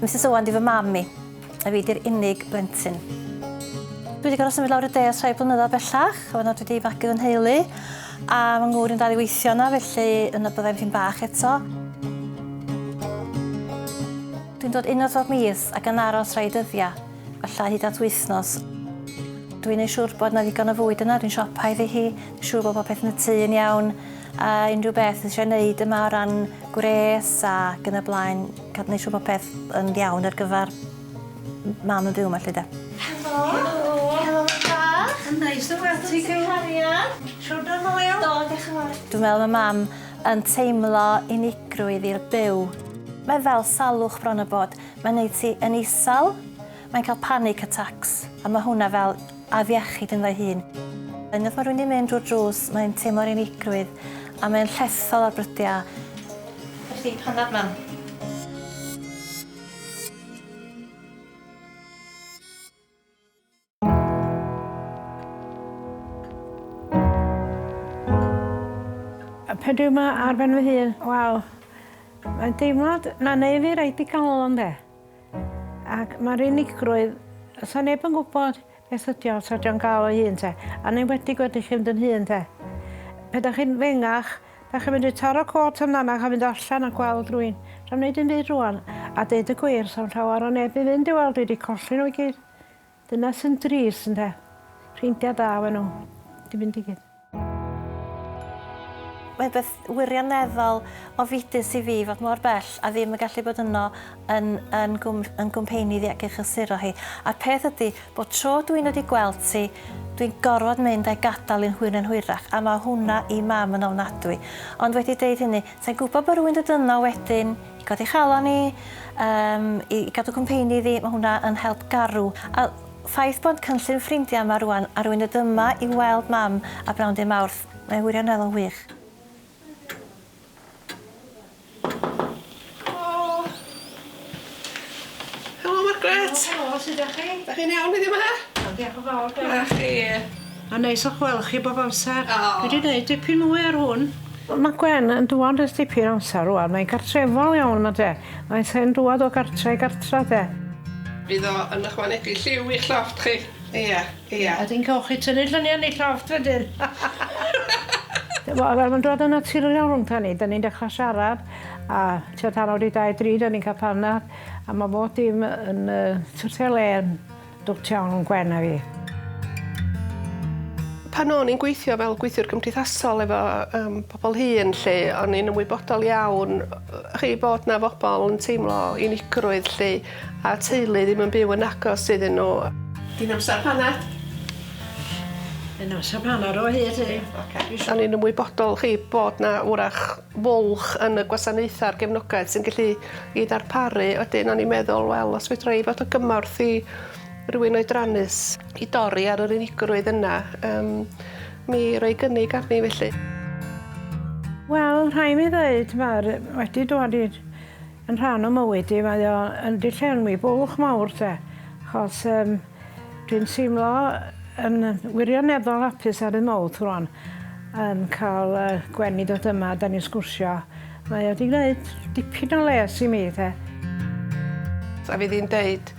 Mrs Owen di fy mam mi, a fi di'r unig blentyn. Dwi wedi gorfod symud lawr y de ers rhai blynyddoedd bellach, a fan'na dwi wedi magu fy nheulu, a mae ngŵr yn dal i weithio yna, felly yna byddai'n ffyn bach eto. Dwi'n dod unwaith bob mis ac yn aros rhai dyddiau, falla hyd at wythnos. Dwi'n ei siŵr bod yna ddigon o fwyd yna, dwi'n siopa iddi hi, dwi'n siŵr bod popeth yn y tŷ yn iawn, a unrhyw beth eisiau gwneud yma o ran gwres ac yn y blaen, cael gwneud siŵr bod peth yn iawn ar gyfer mam yn byw yma, lly de. Helo. Helo, bach. Yn neis o weld ti, Carian. Siwr yn ôl iawn? Do, diolch yn fawr. Dwi'n meddwl mae mam yn teimlo unigrwydd i'r byw. Mae fel salwch bron y bod. Mae'n gwneud ti yn isal, mae'n cael panic attacks, a mae hwnna fel afiechyd yn dda hun. Unwaith mae rhywun wedi mynd drwy'r drws, mae'n teimlo'r unigrwydd, a mae'n llethol ar brydiau. Felly, panad mam. Pan dwi yma ar ben fy hun, wel, mae'n deimlad na neu fi rhaid i gael o'n de. Ac mae'r unigrwydd, os neb yn gwybod beth ydi o, sa di'n gael o hun te, a neu wedi gwedi chi fynd yn hun te. Pe da chi'n fengach, da chi'n mynd i taro cot amdanach a fynd allan a gweld rhywun. Sa'n wneud yn byd rwan, a deud y gwir, sa'n llawer o neb i fynd i weld, dwi wedi colli nhw i gyd. Dyna sy'n dris ynde. Ffrindiau da fe nhw, di fynd i gyd. Mae'n beth wirioneddol ofidus i fi fod mor bell a ddim yn gallu bod yno yn gwmpeinig ac eich ysuro hi. A peth ydy bod tro dwi'n wedi gweld ti, dwi'n gorfod mynd a'i gadael yn hwyrach, a mae hwnna i mam yn ofnadwy. Ond wedi deud hynny, sa'n gwybod bod rhywun dod yno wedyn i godi chalon ni, i gadw gwmpeinig iddi, mae hwnna yn help garw. A ffaith bod cynllun ffrindiau yma rwan, a rhywun dod yma i weld mam a Bnawn Dydd Mawrth, mae'n wirioneddol wych. Gret. Helo, sut ydych chi? Da chi'n iawn iddi yma? Diolch yn fawr. Da chi. A neis o'ch weld chi bob amser. Dwi wedi gwneud dipyn mwy ar hwn. Mae Gwen yn dŵad ys dipyn amser rwan. Mae'n gartrefol iawn yma de. Mae'n sy'n dŵad o gartre i gartra de. Fydd o yn ychwanegu lliw i'ch lofft chi. Ia. A di'n cael chi tynnu lluniau ni llofft wedyn. Mae'n dod yn naturiol iawn rhwng ni. Da ni'n dechrau siarad. A tua tan oed i 2-3, da ni'n cael panad. A mae bod dim yn syrthio le yn dwt iawn yn Gwen a fi. Pan o'n i'n gweithio fel gweithiwr cymdeithasol efo pobl hŷn lle, o'n i'n ymwybodol iawn chi bod na bobl yn teimlo unigrwydd lle a teulu ddim yn byw yn agos iddyn nhw. Di'n amser panad? Yn amser panad o hyd i. O'n i'n ymwybodol chi bod na wrach fwlch yn y gwasanaethau'r gefnogaeth sy'n gallu i ddarparu. Wedyn o'n i'n meddwl, wel, os fedra i fod o gymorth i rhywun oedrannus i dorri ar yr unigrwydd yna, mi roi gynnig arni felly. Wel, rhaid mi ddweud, mae wedi dod yn rhan o mywyd i, mae o'n dillenwi bwlch mawr te. Achos dwi'n teimlo yn wirioneddol hapus ar y mawrth rwan yn cael Gwen i dod yma, da ni'n sgwrsio. Mae wedi gwneud dipyn o les i mi, te. A fydd hi'n deud,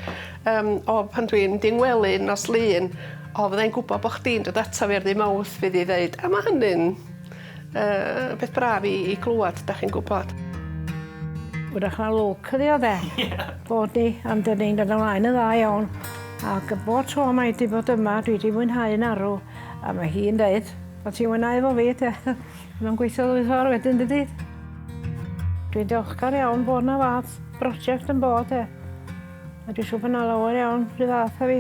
o pan dwi'n dingwelu nos lun, o fyddai'n gwybod bod chdi'n dod ato fi ar ddi mawrth, fydd hi ddeud, a mae hynny'n beth braf i glwad, da chi'n gwybod. Wrach na lwc ydi o de, bod ni, am dyn ni'n dod ymlaen y dda iawn. Ac bod tro mae wedi bod yma, dwi wedi mwynhau yn arw, a mae hi'n deud, bod ti'n mwynhau efo fi, te. Mae'n gweithio ddwy ffordd wedyn, dydy. Dwi'n diolchgar iawn bod na fath brosiect yn bod, te. A dwi'n siŵr bod na lawer iawn rhyw fath a fi.